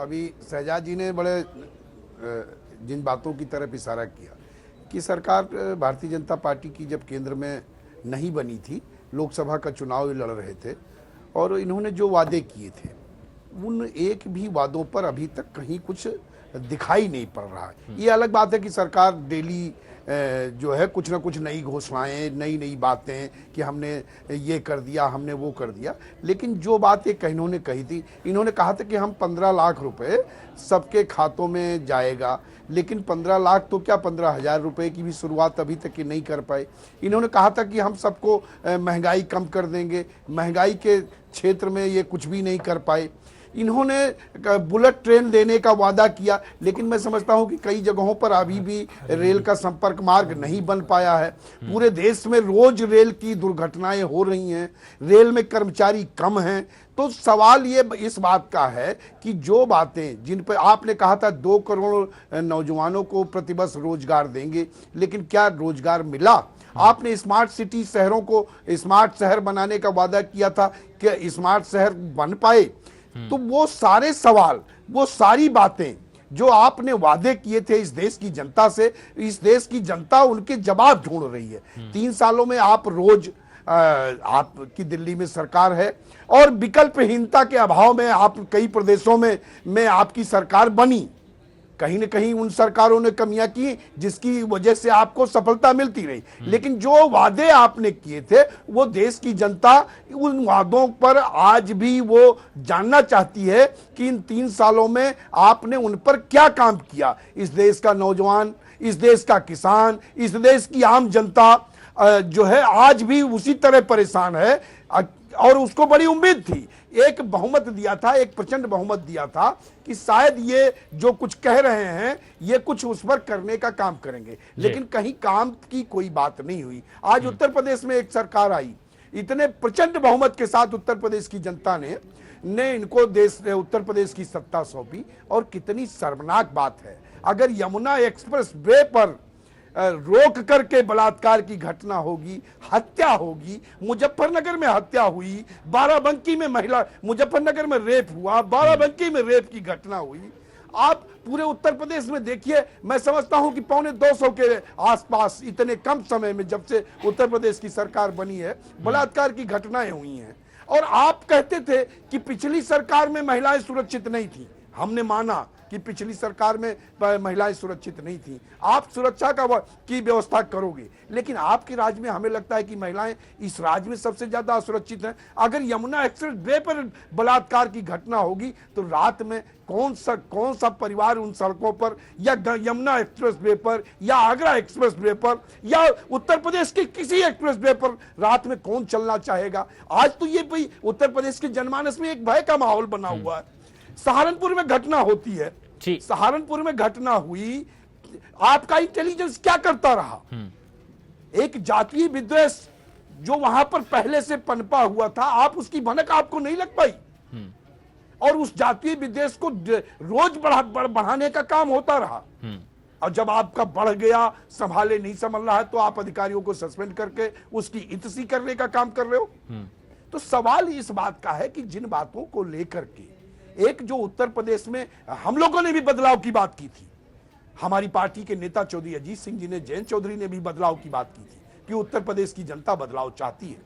अभी शहजाद जी ने बड़े जिन बातों की तरफ इशारा किया कि सरकार भारतीय जनता पार्टी की जब केंद्र में नहीं बनी थी, लोकसभा का चुनाव लड़ रहे थे और इन्होंने जो वादे किए थे उन एक भी वादों पर अभी तक कहीं कुछ दिखाई नहीं पड़ रहा है। ये अलग बात है कि सरकार डेली जो है कुछ ना कुछ नई घोषणाएं, नई नई बातें कि हमने ये कर दिया, हमने वो कर दिया, लेकिन जो बात एक इन्होंने कही थी, इन्होंने कहा था कि हम 15 लाख रुपए सबके खातों में जाएगा, लेकिन 15 लाख तो क्या 15,000 रुपए की भी शुरुआत अभी तक नहीं कर पाए। इन्होंने कहा था कि हम सबको महंगाई कम कर देंगे, महंगाई के क्षेत्र में ये कुछ भी नहीं कर पाए। इन्होंने बुलेट ट्रेन देने का वादा किया, लेकिन मैं समझता हूं कि कई जगहों पर अभी भी रेल का संपर्क मार्ग नहीं बन पाया है। पूरे देश में रोज रेल की दुर्घटनाएं हो रही हैं, रेल में कर्मचारी कम हैं। तो सवाल ये इस बात का है कि जो बातें जिन पर आपने कहा था 2 करोड़ नौजवानों को प्रतिवर्ष रोजगार देंगे, लेकिन क्या रोजगार मिला? आपने स्मार्ट सिटी शहरों को स्मार्ट शहर बनाने का वादा किया था, क्या स्मार्ट शहर बन पाए? तो वो सारे सवाल, वो सारी बातें जो आपने वादे किए थे इस देश की जनता से, इस देश की जनता उनके जवाब ढूंढ रही है। 3 सालों में आप रोज आपकी दिल्ली में सरकार है और विकल्पहीनता के अभाव में आप कई प्रदेशों में आपकी सरकार बनी। कहीं न कहीं उन सरकारों ने कमियां की जिसकी वजह से आपको सफलता मिलती रही, लेकिन जो वादे आपने किए थे वो देश की जनता उन वादों पर आज भी वो जानना चाहती है कि इन 3 सालों में आपने उन पर क्या काम किया। इस देश का नौजवान, इस देश का किसान, इस देश की आम जनता जो है आज भी उसी तरह परेशान है और उसको बड़ी उम्मीद थी, एक बहुमत दिया था, एक प्रचंड बहुमत दिया था कि शायद ये जो कुछ कह रहे हैं ये कुछ उस पर करने का काम करेंगे, लेकिन कहीं काम की कोई बात नहीं हुई। आज उत्तर प्रदेश में एक सरकार आई, इतने प्रचंड बहुमत के साथ उत्तर प्रदेश की जनता ने इनको उत्तर प्रदेश की सत्ता सौंपी। और कितनी शर्मनाक बात है, अगर यमुना एक्सप्रेस वे पर रोक करके बलात्कार की घटना होगी, हत्या होगी, मुजफ्फरनगर में हत्या हुई, बाराबंकी में महिला, मुजफ्फरनगर में रेप हुआ, बाराबंकी में रेप की घटना हुई, आप पूरे उत्तर प्रदेश में देखिए। मैं समझता हूं कि 250 के आसपास इतने कम समय में जब से उत्तर प्रदेश की सरकार बनी है बलात्कार की घटनाएं हुई हैं। और आप कहते थे कि पिछली सरकार में महिलाएं सुरक्षित नहीं थी, हमने माना कि पिछली सरकार में महिलाएं सुरक्षित नहीं थी, आप सुरक्षा की व्यवस्था करोगे, लेकिन आपके राज्य में हमें लगता है कि महिलाएं इस राज्य में सबसे ज्यादा असुरक्षित हैं। अगर यमुना एक्सप्रेस वे पर बलात्कार की घटना होगी तो रात में कौन सा परिवार उन सड़कों पर या यमुना एक्सप्रेस वे पर या आगरा एक्सप्रेस वे पर या उत्तर प्रदेश के किसी एक्सप्रेस वे पर रात में कौन चलना चाहेगा? आज तो ये भाई उत्तर प्रदेश के जनमानस में एक भय का माहौल बना हुआ है। सहारनपुर में घटना होती है, सहारनपुर में घटना हुई, आपका इंटेलिजेंस क्या करता रहा? एक जातीय विद्वेष जो वहां पर पहले से पनपा हुआ था, आप उसकी भनक आपको नहीं लग पाई और उस जातीय विद्वेष को रोज बढ़ाने का काम होता रहा। और जब आपका बढ़ गया, संभाले नहीं संभल रहा है, तो आप अधिकारियों को सस्पेंड करके उसकी इतसी करने का काम कर रहे हो। तो सवाल इस बात का है कि जिन बातों को लेकर के एक जो उत्तर प्रदेश में हम लोगों ने भी बदलाव की बात की थी, हमारी पार्टी के नेता चौधरी अजीत सिंह जी ने, जयंत चौधरी ने भी बदलाव की बात की थी कि उत्तर प्रदेश की जनता बदलाव चाहती है।